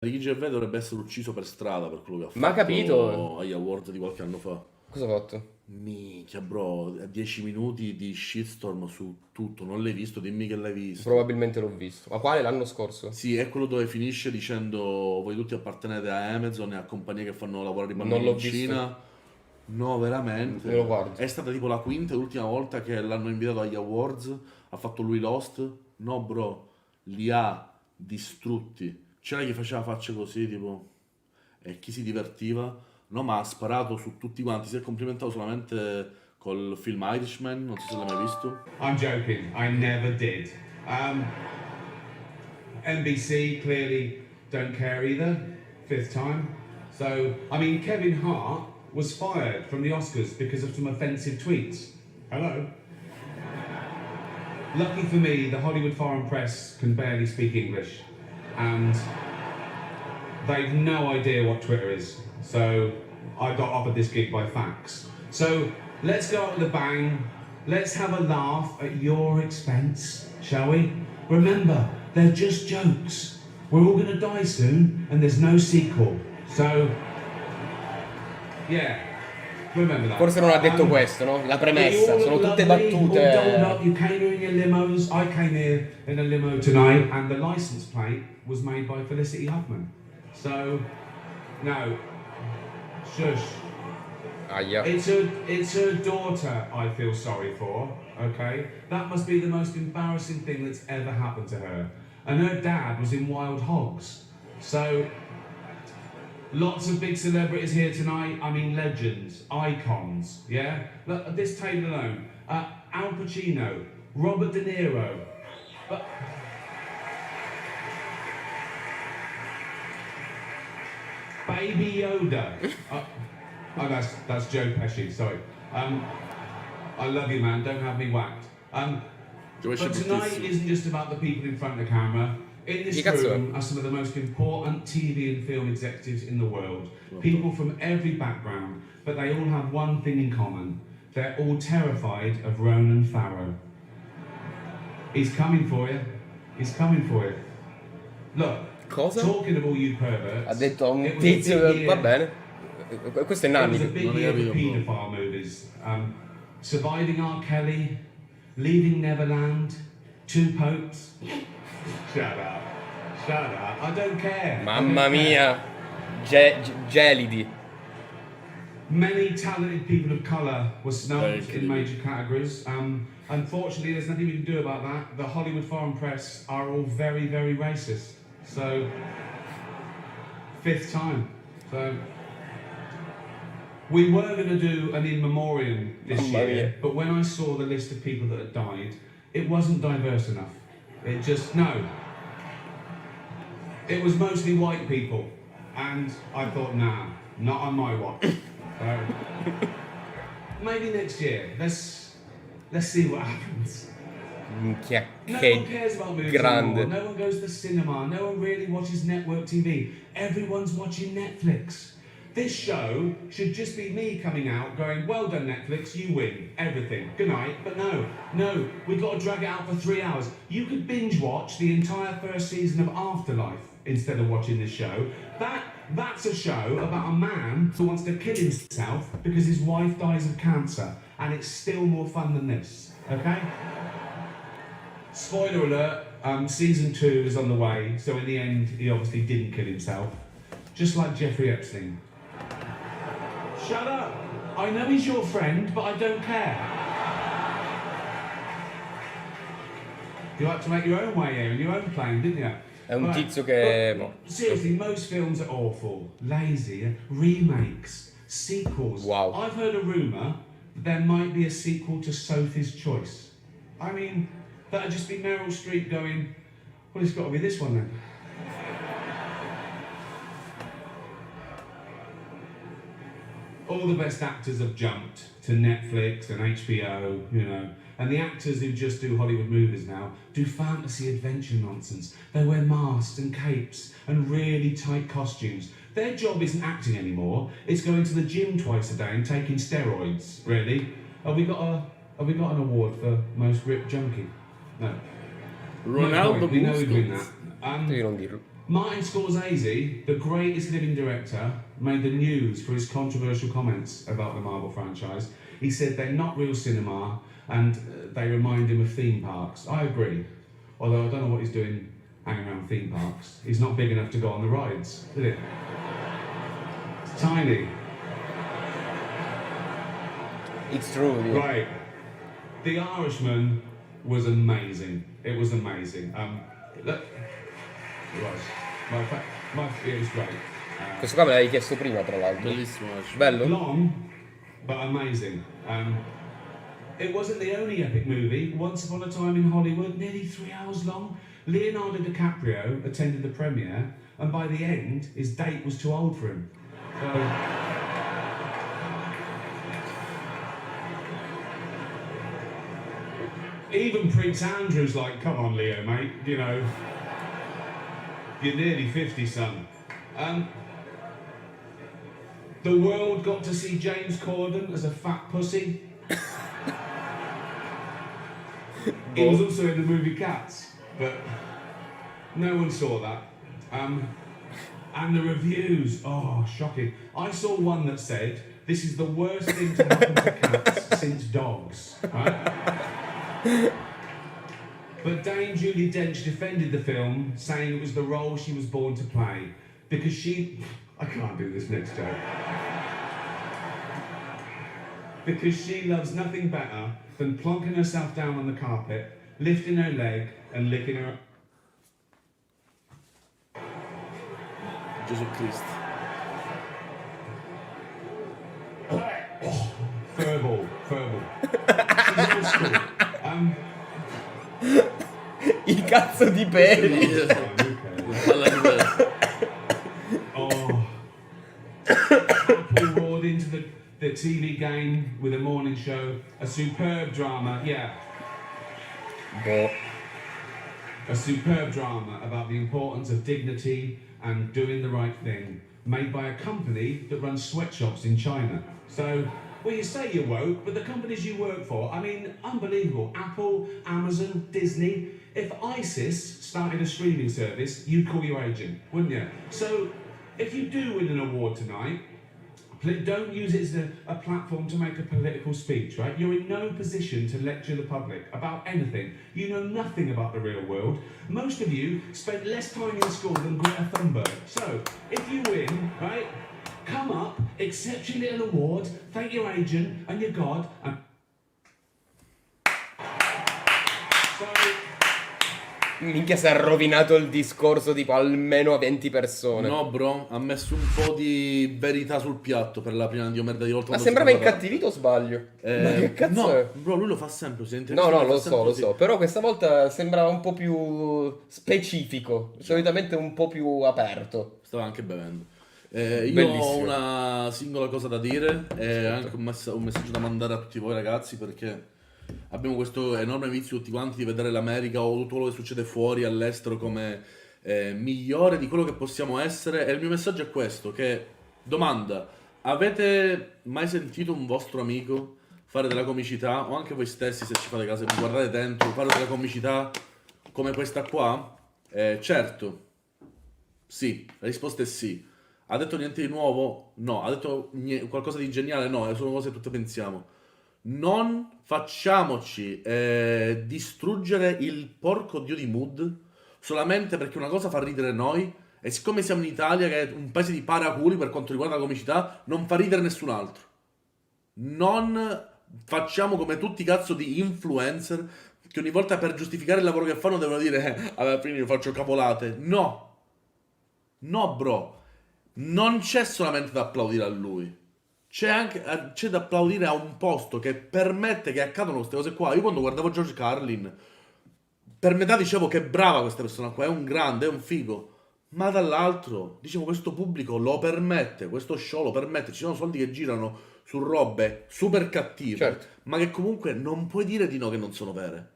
Ricky Gervais dovrebbe essere ucciso per strada per quello che ha Ma ha capito? fatto agli award di qualche anno fa. Cosa ha fatto? Minchia, bro, 10 minuti di shitstorm su tutto. Non l'hai visto? Dimmi che l'hai visto. Probabilmente l'ho visto. Ma quale? L'anno scorso? Sì, è quello dove finisce dicendo voi tutti appartenete a Amazon e a compagnie che fanno lavorare i Non bambini l'ho in visto. Cina. No, Me lo veramente. guardo. È stata tipo la quinta e ultima volta che l'hanno invitato agli awards. Ha fatto lui Lost. No, bro, li ha distrutti. C'era chi faceva facce così, tipo, e chi si divertiva. No, ma ha sparato su tutti quanti. Si è complimentato solamente col film Irishman. Non so se l'hai mai visto. I'm joking. I never did. NBC clearly don't care either. Fifth time. So, I mean, Kevin Hart was fired from the Oscars because of some offensive tweets. Hello. Lucky for me, the Hollywood Foreign Press can barely speak English, and they've no idea what Twitter is. So, I got offered this gig by fax. So, let's go out with a bang. Let's have a laugh at your expense, shall we? Remember, they're just jokes. We're all gonna die soon, and there's no sequel. So, yeah, remember that. Forse non ha detto questo, no? La premessa. You all Sono look tutte lovely, all dolled up. battute. You came here in your limos. I came here in a limo tonight, and the license plate was made by Felicity Huffman. So, no, shush. Aia. It's her daughter I feel sorry for, okay? That must be the most embarrassing thing that's ever happened to her. And her dad was in Wild Hogs. So, lots of big celebrities here tonight. I mean, legends, icons, yeah? Look, at this table alone. Al Pacino, Robert De Niro. Baby Yoda. Oh, that's Joe Pesci. Sorry. I love you, man. Don't have me whacked. Joe Pesci But tonight bruttissimo. isn't just about the people in front of the camera. In this Chi cazzo è? room are some of the most important TV and film executives in the world. People from every background, but they all have one thing in common. They're all terrified of Ronan Farrow. He's coming for you. He's coming for you. Look, Cosa? talking of all you perverts. Ha detto a un it was a big tizio che... year- Va bene. Questo è It was a Nanni. big Non year avevo for capito, paedophile movies. Surviving R. Kelly, Leaving Neverland, Two Popes. Shut up. Shut up. I don't care. I Mamma don't care. mia. Gelidi. Many talented people of colour were snubbed Very in major categories. Unfortunately, there's nothing we can do about that. The Hollywood Foreign Press are all very, very racist. So, fifth time. So, we were going to do an in memoriam this Mamma year, mia. but when I saw the list of people that had died, it wasn't diverse enough. It just, no. It was mostly white people. And I thought, nah, not on my watch. So, maybe next year. Let's see what happens. Minchia, No one che cares about movies grande. anymore. No one goes to the cinema. No one really watches network TV. Everyone's watching Netflix. This show should just be me coming out going, well done Netflix, you win everything. Good night. But no, we've got to drag it out for 3 hours. You could binge watch the entire first season of Afterlife instead of watching this show. That's a show about a man who wants to kill himself because his wife dies of cancer. And it's still more fun than this, okay? Spoiler alert, season 2 is on the way, so in the end, he obviously didn't kill himself. Just like Jeffrey Epstein. Shut up! I know he's your friend, but I don't care. You like to make your own way here in your own plane, didn't you? È un Right, tizio che... but boh. seriously, most films are awful, lazy, remakes, sequels. Wow. I've heard a rumour that there might be a sequel to Sophie's Choice. I mean, that'd just be Meryl Streep going, well, it's got to be this one then. All the best actors have jumped to Netflix and HBO, you know, and the actors who just do Hollywood movies now do fantasy adventure nonsense. They wear masks and capes and really tight costumes. Their job isn't acting anymore, it's going to the gym twice a day and taking steroids, really. Have we got an award for most ripped junkie? No. Ronaldo We know we'd win that. Busquets. Devi non dirlo. Martin Scorsese, the greatest living director, made the news for his controversial comments about the Marvel franchise. He said they're not real cinema and they remind him of theme parks. I agree, although I don't know what he's doing hanging around theme parks. He's not big enough to go on the rides, is it? It's tiny. It's true. Yeah. Right. The Irishman was amazing. It was amazing. Look, it was. It was great. Questo qua me l'avevi chiesto prima, tra l'altro. Bellissimo match. Bello? Long, but amazing. It wasn't the only epic movie. Once Upon a Time in Hollywood, nearly 3 hours long. Leonardo DiCaprio attended the premiere, and by the end, his date was too old for him. So, even Prince Andrew's like, come on, Leo, mate, you know, you're nearly 50, son. The world got to see James Corden as a fat pussy. He was also in the movie Cats, but no one saw that. And the reviews, oh, shocking. I saw one that said, this is the worst thing to happen to cats since dogs, right? But Dame Judi Dench defended the film, saying it was the role she was born to play, because she... I can't do this next joke. Because she loves nothing better than plonking herself down on the carpet, lifting her leg and licking her... Gesù Cristo. Furball. She's old school. Il cazzo di peli. Oh. Apple roared into the TV game with a morning show. A superb drama, yeah. Boh. A superb drama about the importance of dignity and doing the right thing, made by a company that runs sweatshops in China. So, well, you say you're woke, but the companies you work for, I mean, unbelievable. Apple, Amazon, Disney. If ISIS started a streaming service, you'd call your agent, wouldn't you? So, if you do win an award tonight, don't use it as a platform to make a political speech, right? You're in no position to lecture the public about anything. You know nothing about the real world. Most of you spent less time in school than Greta Thunberg. So, if you win, right, come up, accept your little award, thank your agent and your God, and... So... Minchia, si è rovinato il discorso tipo almeno a 20 persone. No, bro, ha messo un po' di verità sul piatto per la prima di merda di volta. Ma sembrava incattivito o sbaglio? Ma che cazzo no, è? bro, lui lo fa sempre. No, lo so. Però questa volta sembrava un po' più specifico. Solitamente un po' più aperto. Stava anche bevendo. Io Bellissimo. ho una singola cosa da dire e anche un messaggio da mandare a tutti voi ragazzi, perché abbiamo questo enorme vizio tutti quanti di vedere l'America o tutto quello che succede fuori all'estero come migliore di quello che possiamo essere, e il mio messaggio è questo, che domanda: avete mai sentito un vostro amico fare della comicità, o anche voi stessi se ci fate caso, mi guardate dentro, fare della comicità come questa qua? Certo, sì, la risposta è sì. Ha detto niente di nuovo? No. Ha detto qualcosa di geniale? No, sono cose che tutte pensiamo. Non facciamoci distruggere il porco dio di mood solamente perché una cosa fa ridere noi, e siccome siamo in Italia, che è un paese di paraculi per quanto riguarda la comicità, non fa ridere nessun altro. Non facciamo come tutti i cazzo di influencer che ogni volta per giustificare il lavoro che fanno devono dire alla fine io faccio cavolate. No, bro, non c'è solamente da applaudire a lui. C'è da applaudire a un posto che permette che accadano queste cose qua. Io quando guardavo George Carlin, per metà dicevo che brava questa persona qua, è un grande, è un figo. Ma dall'altro, dicevo, questo pubblico lo permette, questo show lo permette, ci sono soldi che girano su robe super cattive, Certo. ma che comunque non puoi dire di no che non sono vere.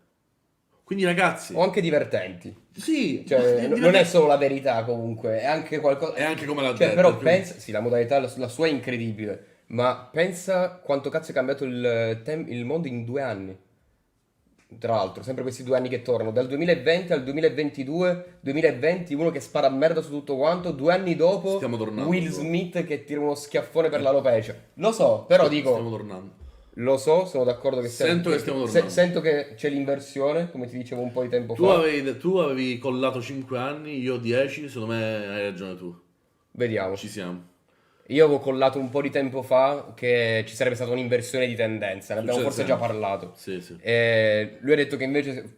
Quindi ragazzi, O anche divertenti. sì, Cioè, non è solo la verità comunque, è anche qualcosa... è anche come l'ha Cioè, detto, però più- pensa... Sì, la modalità, la sua è incredibile. Ma pensa quanto cazzo è cambiato il mondo in 2 anni. Tra l'altro, sempre questi 2 anni che tornano, dal 2020 al 2022, 2020 uno che spara merda su tutto quanto, 2 anni dopo Stiamo tornando, Will bro. Smith che tira uno schiaffone per l'alopecia. Lo so, però Stiamo dico, tornando. lo so, sono d'accordo che Sento che stiamo tornando. sento che c'è l'inversione, come ti dicevo un po' di tempo Tu fa. avevi collato 5 anni, io 10, secondo me hai ragione tu. Vediamo. Ci siamo. Io avevo collato un po' di tempo fa che ci sarebbe stata un'inversione di tendenza, ne abbiamo Succede forse già sempre. parlato. Sì, sì. E lui ha detto che invece,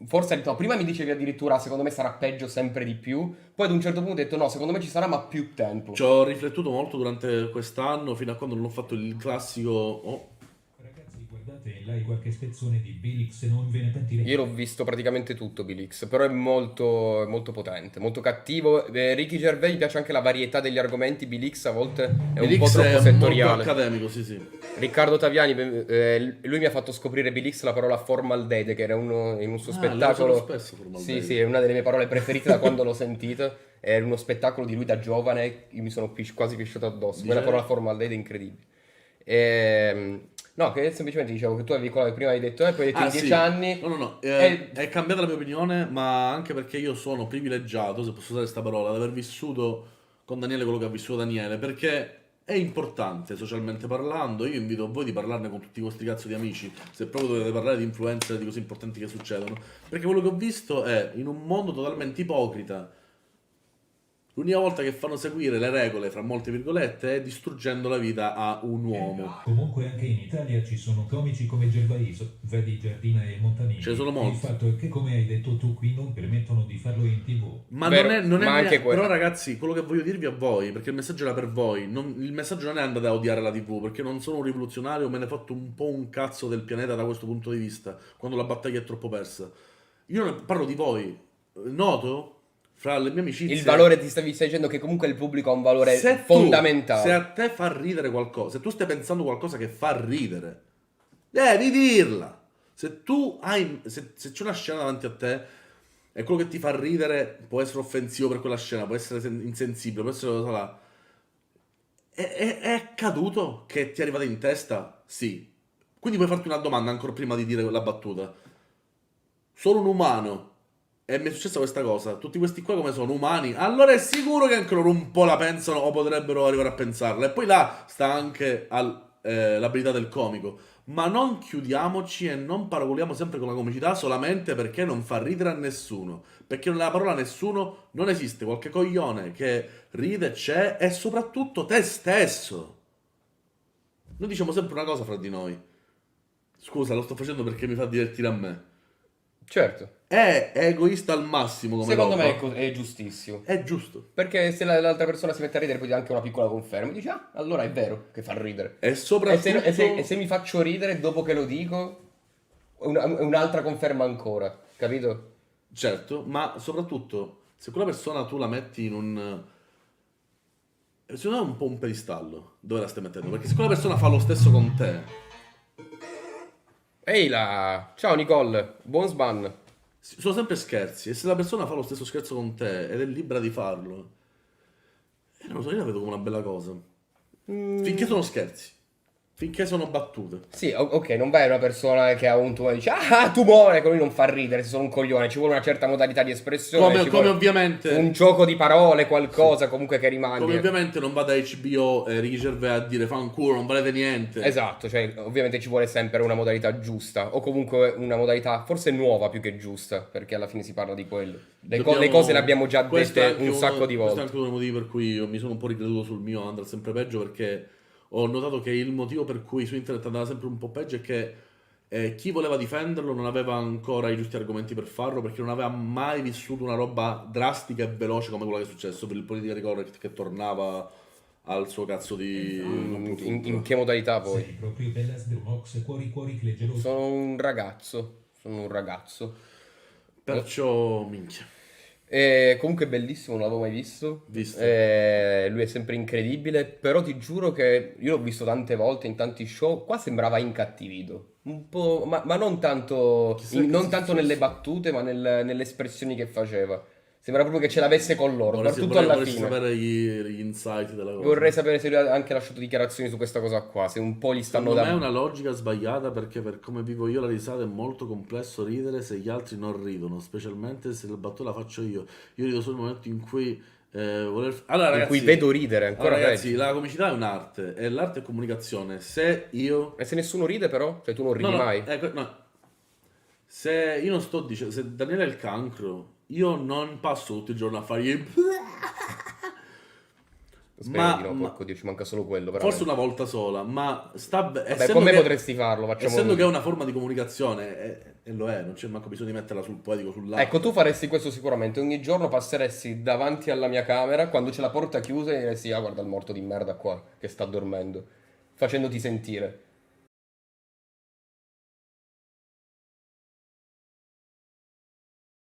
forse ha detto, no, prima mi dicevi addirittura secondo me sarà peggio sempre di più, poi ad un certo punto ha detto no, secondo me ci sarà ma più tempo. Ci ho riflettuto molto durante quest'anno, fino a quando non ho fatto il classico... Oh, Ragazzi, guardate in live qualche spezzone di Bilix, non ve ne pentirete. Io l'ho visto praticamente tutto Bilix, però è molto potente, molto cattivo. Ricky Gervais, mi piace anche la varietà degli argomenti, Bilix a volte è un po' Bilix troppo è molto settoriale. accademico, sì, sì. Riccardo Taviani, lui mi ha fatto scoprire Bilix la parola formaldeide, che era in un suo Ah, spettacolo. lo uso spesso, formaldeide. Sì, è una delle mie parole preferite da quando l'ho sentito. È uno spettacolo di lui da giovane, io mi sono quasi pisciato addosso. Quella Dice- parola formaldeide è incredibile. No, che semplicemente dicevo che tu avevi quella che prima hai detto, poi hai detto Ah, in 10 sì. anni. No. e- È cambiata la mia opinione, ma anche perché io sono privilegiato, se posso usare questa parola, ad aver vissuto con Daniele quello che ha vissuto Daniele, perché è importante socialmente parlando. Io invito voi di parlarne con tutti i vostri cazzo di amici, se proprio dovete parlare di influencer, di cose importanti che succedono. Perché quello che ho visto è, in un mondo totalmente ipocrita, l'unica volta che fanno seguire le regole, fra molte virgolette, è distruggendo la vita a un uomo. Comunque anche in Italia ci sono comici come Gervais, vedi Giardina e Montanini. Ce ne sono molti. Il fatto è che, come hai detto tu, qui non permettono di farlo in TV. Ma Vero, non è ma anche quello. Però ragazzi, quello che voglio dirvi a voi, perché il messaggio era per voi, il messaggio non è andate a odiare la TV, perché non sono un rivoluzionario, me ne ho fatto un po' un cazzo del pianeta da questo punto di vista, quando la battaglia è troppo persa. Io non parlo di voi, noto fra le mie amicizie... Il valore, stai dicendo che comunque il pubblico ha un valore se fondamentale. se a te fa ridere qualcosa, se tu stai pensando qualcosa che fa ridere, devi dirla. Se tu hai, se c'è una scena davanti a te e quello che ti fa ridere può essere offensivo per quella scena, può essere insensibile, può essere cosa là, è accaduto che ti è arrivata in testa? Sì. Quindi puoi farti una domanda ancora prima di dire la battuta. Sono un umano e mi è successa questa cosa. Tutti questi qua come sono umani? Allora è sicuro che anche loro un po' la pensano o potrebbero arrivare a pensarla. E poi là sta anche l'abilità del comico. Ma non chiudiamoci e non paragoniamo sempre con la comicità solamente perché non fa ridere a nessuno. Perché nella parola nessuno non esiste qualche coglione che ride, c'è, e soprattutto te stesso. Noi diciamo sempre una cosa fra di noi. Scusa, lo sto facendo perché mi fa divertire a me. Certo. È egoista al massimo come Secondo roba. me è giustissimo. È giusto. Perché se l'altra persona si mette a ridere, poi dà anche una piccola conferma. Dici, ah, allora è vero che fa ridere. E E soprattutto... se mi faccio ridere dopo che lo dico, è un'altra conferma ancora. Capito? Certo, ma soprattutto se quella persona tu la metti in un... secondo me è un po' un pedistallo dove la stai mettendo. Perché se quella persona fa lo stesso con te, Ehi là! Ciao Nicole, buon sban. sono sempre scherzi. E se la persona fa lo stesso scherzo con te ed è libera di farlo, non lo so, io la vedo come una bella cosa. Finché sono scherzi. Finché sono battute. Sì, ok, non vai a una persona che ha un tumore e dice ah, tumore, con lui non fa ridere, se sono un coglione, ci vuole una certa modalità di espressione, Come, ci come vuole ovviamente... un gioco di parole, qualcosa comunque che rimandi. Come ovviamente non va da HBO e Ricky Gervais a dire fa un culo, non valete niente. Esatto, cioè ovviamente ci vuole sempre una modalità giusta, o comunque una modalità forse nuova più che giusta, perché alla fine si parla di quello. Le cose le abbiamo già Questo è dette anche un sacco di Questo volte. è anche uno dei motivi per cui io mi sono un po' ricreduto sul mio andrà sempre peggio, perché ho notato che il motivo per cui su internet andava sempre un po' peggio è che chi voleva difenderlo non aveva ancora i giusti argomenti per farlo, perché non aveva mai vissuto una roba drastica e veloce come quella che è successo per il politically correct che tornava al suo cazzo di... In che modalità poi? Sei proprio bella Sdrumox, cuori cleggerosi. Sono un ragazzo. Perciò, minchia. Comunque è bellissimo, non l'avevo mai visto. Visto. Lui è sempre incredibile, però ti giuro che io l'ho visto tante volte in tanti show, qua sembrava incattivito. Un po', ma non tanto, Chissà che non sia tanto successo. nelle battute, ma nelle espressioni che faceva. Sembra proprio che ce l'avesse con loro, soprattutto alla vorresti fine. sapere gli insight della cosa. Vorrei sapere se lui ha anche lasciato dichiarazioni su questa cosa qua, se un po' gli stanno Secondo me è dando... una logica sbagliata perché per come vivo io la risata è molto complesso ridere se gli altri non ridono, specialmente se la battuta la faccio io. Io rido solo nel momento in cui Allora in ragazzi, cui vedo ridere, ancora ragazzi, peggio. la comicità è un'arte e l'arte è comunicazione. Se io... E se nessuno ride però? Cioè tu non ridi No, no, mai? ecco, no. Se io non sto dicendo, se Daniele ha il cancro, io non passo tutto il giorno a fargli... Spero di no, porco Dio, ci manca solo quello, veramente. Forse una volta sola, ma Vabbè, con me potresti farlo, facciamo essendo così. che è una forma di comunicazione, e lo è, non c'è manco bisogno di metterla sul poetico, sull'arte. Ecco, tu faresti questo sicuramente. Ogni giorno passeresti davanti alla mia camera, quando c'è la porta chiusa, e diresti, ah, guarda il morto di merda qua, che sta dormendo, facendoti sentire.